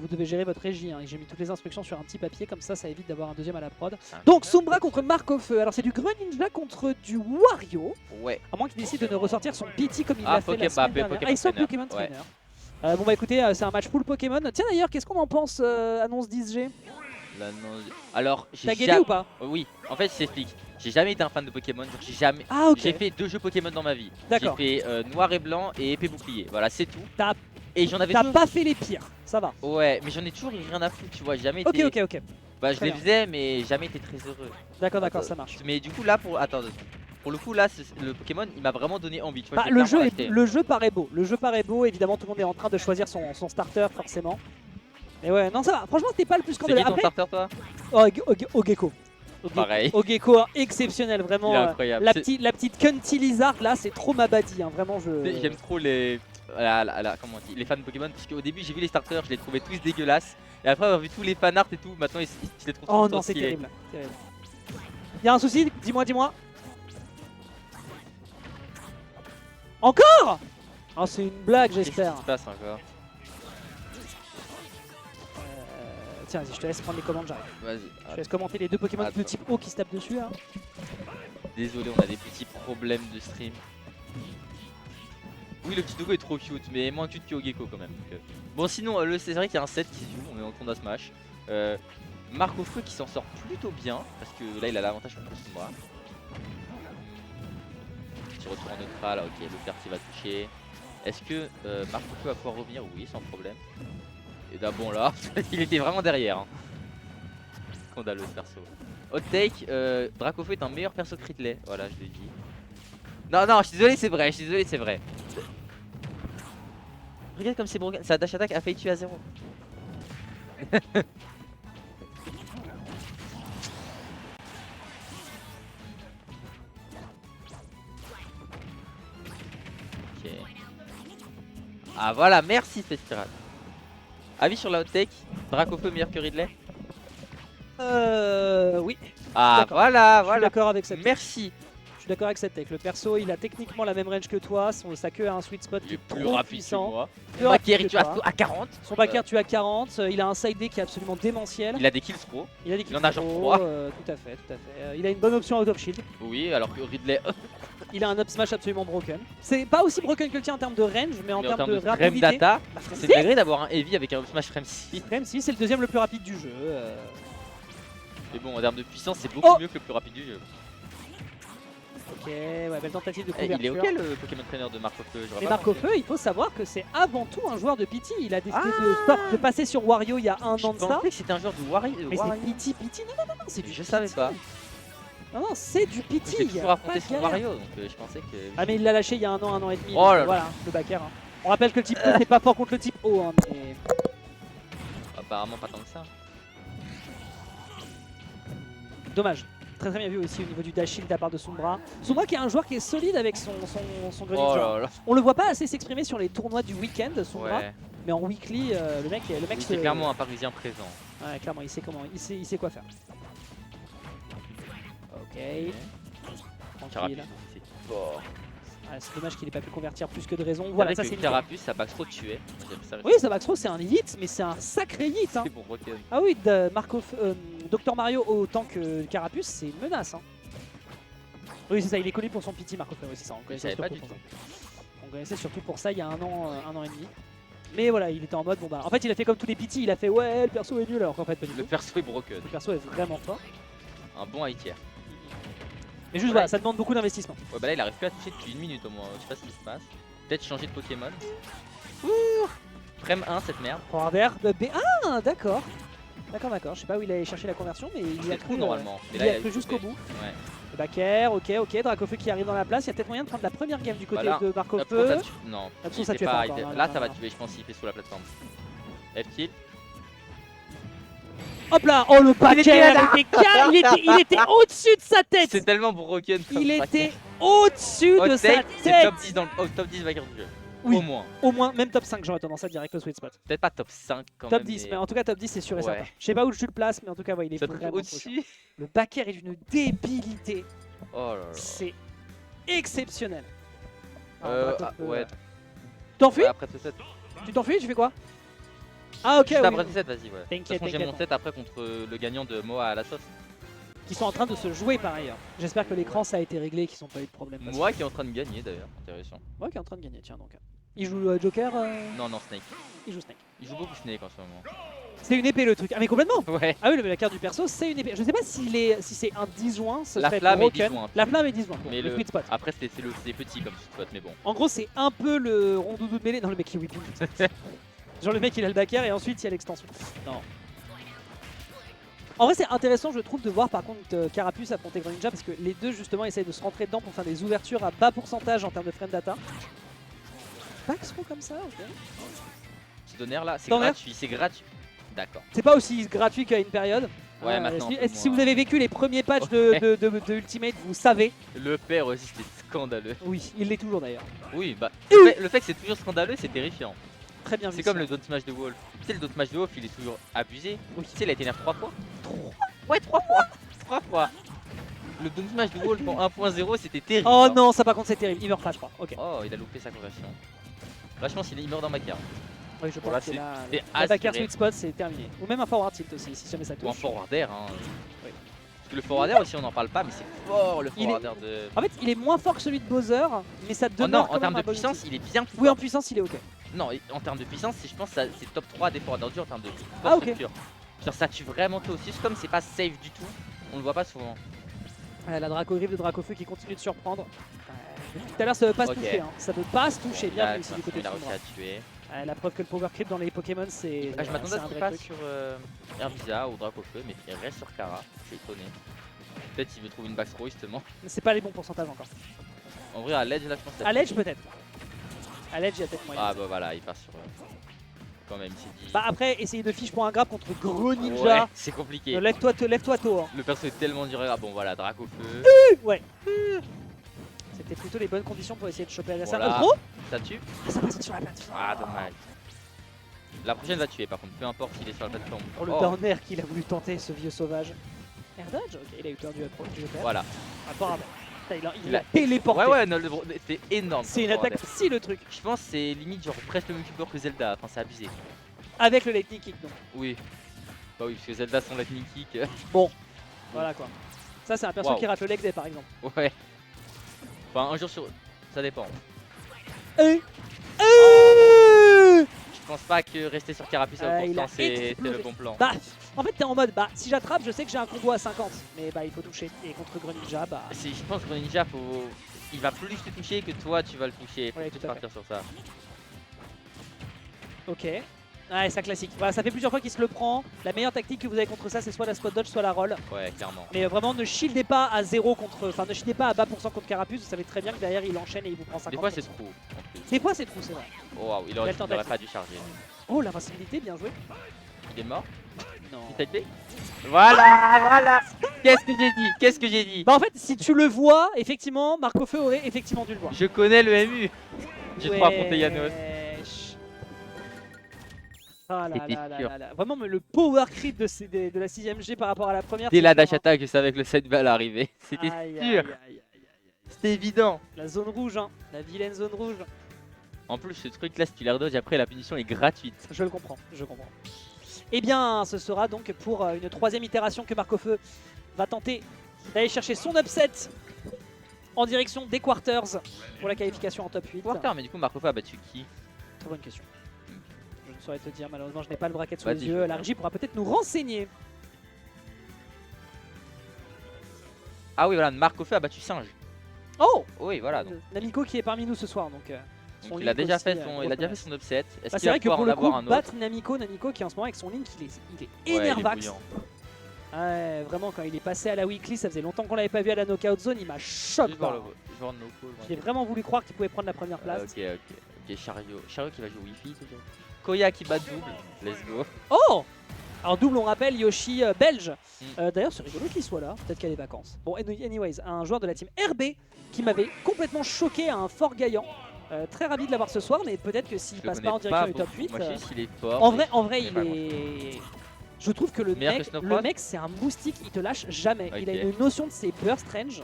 vous devez gérer votre régie. Hein. Et j'ai mis toutes les instructions sur un petit papier, comme ça évite d'avoir un deuxième à la prod. Donc Sombra contre Marc au feu. Alors c'est du Greninja contre du Wario. Ouais. À moins qu'il décide de ne ressortir son PT comme il l'a fait la semaine dernière. Pokémon Il sort Trainer. Pokémon Trainer. Bon bah écoutez, c'est un match full Pokémon. Tiens d'ailleurs, qu'est-ce qu'on en pense, annonce 10G? Alors, t'as guetté ou pas? Oui, en fait je t'explique. J'ai jamais été un fan de Pokémon, genre j'ai jamais. Ah ok. J'ai fait 2 jeux Pokémon dans ma vie. D'accord. J'ai fait noir et blanc et épée bouclier. Voilà, c'est tout. Et j'en avais. T'as pas fait les pires, ça va. Ouais, mais j'en ai toujours rien à foutre, tu vois. Jamais Ok, été. ok. Bah je les faisais, mais jamais été très heureux. D'accord, ça marche. Mais du coup là pour pour le coup là, le Pokémon il m'a vraiment donné envie. Tu vois, bah, le jeu paraît beau. Le jeu paraît beau. Évidemment, tout le monde est en train de choisir son starter forcément. Mais ouais, non ça va. Franchement, c'était pas le plus scandaleux. C'est qui ton starter toi? Ogeko. Pareil. Ogeko exceptionnel, vraiment. Il est incroyable. La petite Cunty Lizard là, c'est trop ma badie. Hein. Vraiment, j'aime trop les. Comment on dit, les fans de Pokémon, parce qu'au début j'ai vu les starters, je les trouvais tous dégueulasses. Et après avoir vu tous les fanarts et tout, maintenant je les trouve tous. Oh non, c'est terrible. Y'a un souci? Dis-moi. Encore? Oh, c'est une blague, j'espère. Qu'est-ce qui se passe encore? Tiens, vas-y, je te laisse prendre les commandes, j'arrive. Vas-y. Je te laisse commenter les deux Pokémon de type eau qui se tapent dessus là. Désolé, on a des petits problèmes de stream. Oui, le petit Dogo est trop cute, mais moins cute que Ogeko quand même. Donc, bon, sinon, c'est vrai qu'il y a un set qui se joue, on est en tournoi Smash. Marc au feu qui s'en sort plutôt bien, parce que là il a l'avantage sur le Sombra. Petit retour en neutral, ok, le père qui va toucher. Est-ce que Marc au feu va pouvoir revenir? Oui, sans problème. Et là, bon là, il était vraiment derrière. Hein. Scandaleux ce perso. Hot take, Dracofeu est un meilleur perso que Ridley, voilà, je l'ai dit. Non, je suis désolé, c'est vrai, Regarde comme c'est broken, sa dash attack a failli tuer à 0. Ok. Ah voilà, merci Fespirate. Avis sur la hot take, Dracofeu meilleur que Ridley? Oui. Ah voilà. Je suis d'accord avec cette. Merci. Je suis d'accord avec cette tech. Le perso, il a techniquement la même range que toi. Sa queue a un sweet spot qui est plus trop rapide puissant. que moi. Son backer il tue à 40. Son backer tue à 40. Il a un side D qui est absolument démentiel. Il a des kills pro. Il en a genre 3. Tout à fait. Il a une bonne option out of shield. Oui, alors que Ridley. Il a un up smash absolument broken. C'est pas aussi broken que le tien en termes de range, mais en termes de frame rapidité. data, c'est dingue d'avoir un heavy avec un up smash frame 6. Frame 6, c'est le deuxième le plus rapide du jeu. Mais bon, en termes de puissance, c'est beaucoup mieux que le plus rapide du jeu. Ok, ouais, belle tentative de couverture. Il est ok le Pokémon Trainer de Marc au feu. Et Marc au feu, il faut savoir que c'est avant tout un joueur de Pity. Il a décidé de passer sur Wario il y a un an de ça. Je pensais que c'était un joueur de Wario. Mais c'est Pity, non, c'est du Je savais pas. Non, c'est du Pity. J'ai toujours affronté son Wario, donc je pensais que... Ah mais il l'a lâché il y a un an et demi. Oh là là. Voilà, le backer. Hein. On rappelle que le type E c'est pas fort contre le type O. Hein, mais... Apparemment pas tant que ça. Dommage. Très bien vu aussi au niveau du dash shield de la part de Sombra. Sombra qui est un joueur qui est solide avec son Greninja. On le voit pas assez s'exprimer sur les tournois du week-end, Sombra. Ouais. Mais en weekly, le mec c'est clairement un Parisien présent. Ouais, clairement, il sait quoi faire. Ok. Tranquille. C'est fort. Ah, c'est dommage qu'il ait pas pu convertir plus que de raison. Voilà, ça c'est Carapuce, ça back throw tué. Oui, ça back throw c'est un hit, mais c'est un sacré hit. Hein. C'est pour Rocket. Ah oui, Dr Mario autant que Carapuce, c'est une menace. Hein. Oui, c'est ça, il est connu pour son pity, Marc Offray, oui, c'est ça. On connaissait surtout pour ça il y a un an et demi. Mais voilà, il était en mode, bon bah, en fait il a fait comme tous les pity, il a fait ouais, le perso est nul, alors qu'en fait pas du tout. Le perso est broken. Le perso est vraiment fort. Un bon high tier. Mais juste voilà, ça demande beaucoup d'investissement. Ouais, bah là il arrive plus à toucher depuis 1 minute au moins, je sais pas ce qui se passe. Peut-être changer de Pokémon. Frame 1 cette merde. Forwarder de B1, d'accord. D'accord, je sais pas où il allait chercher la conversion, mais il a cru normalement. Il a cru jusqu'au bout. Ouais. Le backer, ok, Dracofeu qui arrive dans la place, il y a peut-être moyen de prendre la première game du côté de Marc au feu. Non, ça tue pas encore, là ça va tuer, je pense qu'il fait sous la plateforme. F-kill. Hop là, oh le backer, il était au-dessus de sa tête. C'est tellement broken. Il était au-dessus de sa tête. C'est top 10 dans le top 10 backer du jeu. Oui, au moins, même top 5, j'aurais tendance à dire avec le sweet spot. Peut-être pas top 5 quand top même. Top 10, mais en tout cas top 10 c'est sûr et certain. Je sais pas où tu le places, mais en tout cas ouais, il est vraiment au-dessus. Le backer est d'une débilité. Oh là là. C'est exceptionnel. Ouais. Tu t'enfuis? Ouais, après tu t'enfuis, tu fais quoi? Ah ok, Juste oui, après oui. le set, vas-y, ouais. De toute T'inquiète, façon, j'ai mon t'inquiète. set après contre le gagnant de Moa à la sauce. Qui sont en train de se jouer par ailleurs. J'espère que l'écran ça a été réglé et qu'ils n'ont pas eu de problème. parce Moa qui est en train de gagner d'ailleurs, intéressant. que- Ouais, qui est en train de gagner, tiens donc. Il joue Joker Non, non, Snake. Il joue Snake. Il joue beaucoup Snake en ce moment. C'est une épée le truc. Ah mais complètement. Ouais. Ah oui, la carte du perso c'est une épée. Je sais pas si c'est un disjoint, ce La serait flamme est broken. disjoint. La flamme est disjoint, bon, Mais le sweet spot. Après, c'est petit comme sweet spot, mais bon. En gros, c'est un peu le rondoudou de mêlée. Non, le mec qui whipping. Genre le mec il a le backer et ensuite il y a l'extension. Non. En vrai, c'est intéressant, je trouve, de voir par contre Carapuce affronter Greninja parce que les deux justement essayent de se rentrer dedans pour faire des ouvertures à bas pourcentage en termes de frame data. Back throw comme ça, ok. Ce Donner là, c'est Donner. gratuit, c'est gratuit. D'accord. C'est pas aussi gratuit qu'à une période. Ouais, maintenant, un peu Si moins. vous avez vécu les premiers patchs Ouais. de Ultimate, vous savez. Le père aussi, c'était scandaleux. Oui, il l'est toujours d'ailleurs. Oui, bah, Et oui. le fait que c'est toujours scandaleux, c'est terrifiant. Très bien vu. C'est comme ça. le Don't Smash de Wolf. Tu sais, le Don't Smash de Wolf, il est toujours abusé. Oui. Tu sais, il a été nerf 3 fois. Ouais, 3 fois. 3 fois. Le Don't Smash de Wolf en 1.0, c'était terrible. Oh hein. non, ça par contre c'est terrible. Il meurt pas, je crois. Ok. Oh, il a loupé sa conversion. Là, je pense qu'il meurt dans ma carte. Oui, je Bon, là, pense que c'est- là, c'est la backer assuré. sweet spot c'est terminé. Ou même un forward tilt aussi, si jamais ça Ou un touche. forward air. Hein. Oui. Parce que le forward air aussi, on n'en parle pas, mais c'est fort le Il est- forward air de. En fait, il est moins fort que celui de Bowser, mais ça Oh demeure non, quand en même termes un de bon puissance, outil. il est bien plus Oui, en fort. puissance, il est ok. Non, en termes de puissance, je pense que c'est top 3 des forward air en termes de force Ah, ok. pure. Genre, ça tue vraiment tôt aussi. Comme c'est pas safe du tout, on le voit pas souvent. La Dracogriffe de Dracofeu qui continue de surprendre. Depuis tout à l'heure, ça veut pas Ok. se toucher. Hein. Ça veut pas se toucher. Bien Là, vu ici du côté il de a réussi Sombra. à tuer. La preuve que le power creep dans les Pokémon, c'est Ah, je m'attendais c'est à un ce qu'il vrai passe truc. sur Herbisa ou Dracofeu, mais il reste sur Kara. Je suis étonné. Peut-être qu'il veut trouver une back throw justement. C'est pas les bons pourcentages encore. En vrai, à l'edge, là, je pense que ça- À l'edge, peut-être. À l'edge, il y a peut-être moyen. Ah, bah voilà, il passe sur. Quand même, il s'est dit. Bah après, essayer de fiche pour un grab contre Gros Ouais, Ninja. c'est compliqué. Lève-toi tôt. Hein. Le perso est tellement dur. Ah bon, voilà, Dracofeu. Ouais. C'était plutôt les bonnes conditions pour essayer de choper l'adversaire. Voilà. Gros Ça tue. Ça passe sur la plateforme. Ah, dommage. La prochaine va tuer par contre, peu importe s'il est sur la plateforme. Pour le Oh, downer qu'il a voulu tenter, ce vieux sauvage. Air dodge, ok, il a eu peur du Joker. voilà. Apparemment. Putain, il Il a a- téléporté. Ouais, ouais, non, c'est énorme. C'est une comme attaque forward si le truc. air. Je pense que c'est limite genre presque le même support que Zelda. Enfin, c'est abusé. Avec le lightning kick donc. Oui. Bah oui, parce que Zelda son lightning kick. Voilà quoi. Ça c'est un perso Waouh. qui rate le leg day par exemple. Ouais. Enfin, un jour sur. Ça dépend. Je pense pas que rester sur Carapuce à Il a constant c'est explosé. le bon plan. Bah, en fait t'es en mode, bah si j'attrape je sais que j'ai un combo à 50. Mais bah il faut toucher. Et contre Greninja, bah... Je pense que Ninja, il va plus te toucher que toi tu vas le toucher. Faut Ouais, tout tout à partir sur ça. Ok. Ouais, c'est un classique. Voilà, ça fait plusieurs fois qu'il se le prend. La meilleure tactique que vous avez contre ça, c'est soit la spot dodge, soit la roll. Ouais, clairement. Mais vraiment, ne shieldez pas à 0 contre. Enfin, ne shieldez pas à bas pourcent contre Carapuce. Vous savez très bien que derrière il enchaîne et il vous prend 50%. Des fois c'est trop. En plus. Des fois, c'est trop, c'est vrai. Oh waouh, il aurait pas dû charger. Oh, l'invincibilité, bien joué. Il est mort. Non. Il t'a été. Voilà. Qu'est-ce que j'ai dit? Qu'est-ce que j'ai dit? Bah, en fait, si tu le vois, effectivement, Marco Feu aurait effectivement dû le voir. Je connais le MU. J'ai trop affronté Yanos. Ah là C'était là là sûr. là là. Vraiment, mais le power creep de la 6ème G par rapport à la première. Dès la c'est dash sûr, attack, je savais que le 7 va arriver. C'était hein. Aïe, sûr. aïe, aïe, aïe, aïe. C'était évident. La zone rouge, hein. La vilaine zone rouge. En plus, ce truc là, si tu l'air dodge, après la punition est gratuite. Je le comprends, je comprends. Eh bien, ce sera donc pour une troisième itération que Marco Feu va tenter d'aller chercher son upset en direction des quarters pour la qualification en top 8. Quarter, mais du coup, Marco a battu qui? Très bonne question. Je ne saurais te dire, malheureusement, je n'ai pas le bracket sous Vas-y, les je yeux. veux La bien. régie pourra peut-être nous renseigner. Ah oui, voilà, Marco a battu Singe. Oh, Oui, voilà. Donc. Namiko qui est parmi nous ce soir, donc. Son Donc il a link déjà aussi, fait son, il a déjà grosse fait son upset. Est-ce Bah, qu'il c'est va vrai que pouvoir pour en le avoir coup, un autre? battre Namiko qui en ce moment avec son link, il est Ouais, il est énervax. bouillant. Ouais, vraiment, quand il est passé à la weekly, ça faisait longtemps qu'on l'avait pas vu à la knockout zone, il m'a choqué. Juste voir le no call. J'ai vraiment voulu croire qu'il pouvait prendre la première place. Ok, Chariot qui va jouer Wi-Fi toujours. Koya qui bat double. Let's go. Oh! Alors double, on rappelle, Yoshi belge. Mm. D'ailleurs, c'est rigolo qu'il soit là, peut-être qu'il a des vacances. Bon, anyways, un joueur de la team RB qui m'avait complètement choqué à un fort gaillant. Très ravi de l'avoir ce soir, mais peut-être que s'il Je le passe pas en connais direction du top beaucoup. 8. Moi je sais s'il est fort. En mais vrai, je il connais pas est. Je trouve que Meilleur que Snowcross. le mec, c'est un moustique, il te lâche jamais. Il a Ok. une notion de ses burst range.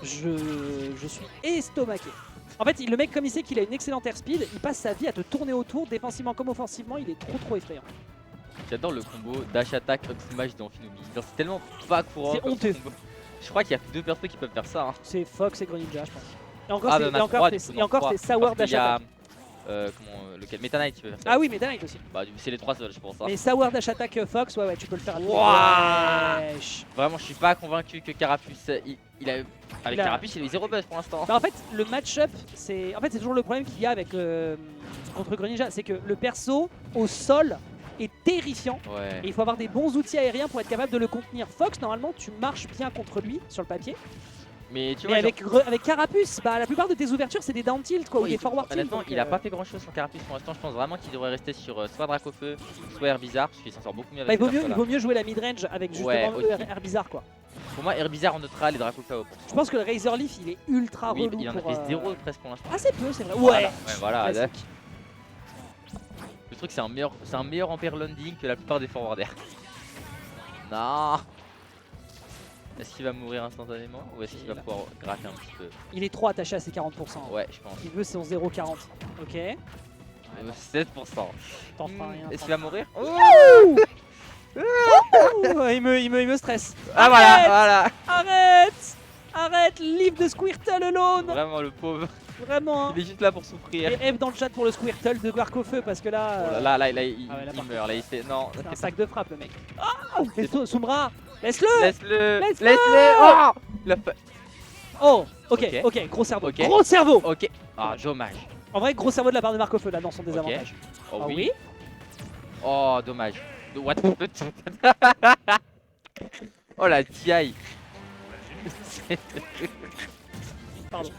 Je suis estomaqué. En fait, le mec, comme il sait qu'il a une excellente airspeed, il passe sa vie à te tourner autour, défensivement comme offensivement, il est trop effrayant. J'adore le combo dash attack up smash dans Finumi. Genre, c'est tellement pas courant. C'est comme honteux. combo. Je crois qu'il y a que 2 persos qui peuvent faire ça. Hein. C'est Fox et Greninja, je pense. Et encore, Ah, c'est mais on a trois, du coup, et encore, non, c'est trois. Sour Parce qu'il Dash y a, Attack. lequel Meta Knight qui peut faire ça. Ah oui, mais Dynamite aussi. Bah, c'est les 3 seuls, je pense. Hein. Mais Sour Dash Attack Fox, ouais, tu peux le faire à Wouah. wesh. Vraiment, je suis pas convaincu que Carapuce. Il a... Avec Il a- Carapuce, il a eu 0 buzz pour l'instant. Bah en fait, le match-up, c'est toujours le problème qu'il y a avec contre Greninja, c'est que le perso au sol est terrifiant. Ouais. Et il faut avoir des bons outils aériens pour être capable de le contenir. Fox, normalement, tu marches bien contre lui sur le papier. Mais tu Mais vois, avec Carapuce, bah, la plupart de tes ouvertures, c'est des down tilt quoi, ou des forward tilt. honnêtement, donc, il a pas fait grand chose sur Carapuce pour l'instant. Je pense vraiment qu'il devrait rester sur soit Dracofeu, soit Herbizarre, parce qu'il s'en sort beaucoup mieux bah, avec il vaut mieux jouer la mid-range avec justement Ouais, aussi. Air Bizarre quoi. Pour moi, Herbizarre en neutral et Dracofeu. Je pense que le Razor Leaf, il est ultra Oui, relou il en a pour, fait 0 presque pour l'instant. assez peu, c'est vrai. Voilà, Ouais, voilà. classique. Le truc, c'est un meilleur ampère landing que la plupart des forwarders. Non. Est-ce qu'il va mourir instantanément ou est-ce qu'il va pouvoir gratter un petit peu? Il est trop attaché à ses 40%. Ouais, je pense. Ce qu'il veut, c'est son 0,40. Ok. 7%. T'en feras rien. Est-ce qu'il va mourir? Ouh, il me stresse. Ah voilà. Arrête, leave the Squirtle alone. Vraiment le pauvre. Vraiment. Il est juste là pour souffrir. Et F dans le chat pour le Squirtle de Guarcofeu parce que là, Oh là, il ah ouais, là, il par meurt. Là, il fait. Non. c'est un sac de frappe le mec. Ah, Sombra, laisse-le. Laisse-le. Laisse-le. Oh il a fait- Oh, ok, Ok. gros cerveau. Ok. Gros cerveau. Ok. Ah, dommage. En vrai, gros cerveau de la part de Marcofeu là dans son désavantage. Oh Ah oui. Oh, dommage. What? Oh la TI. Pardon.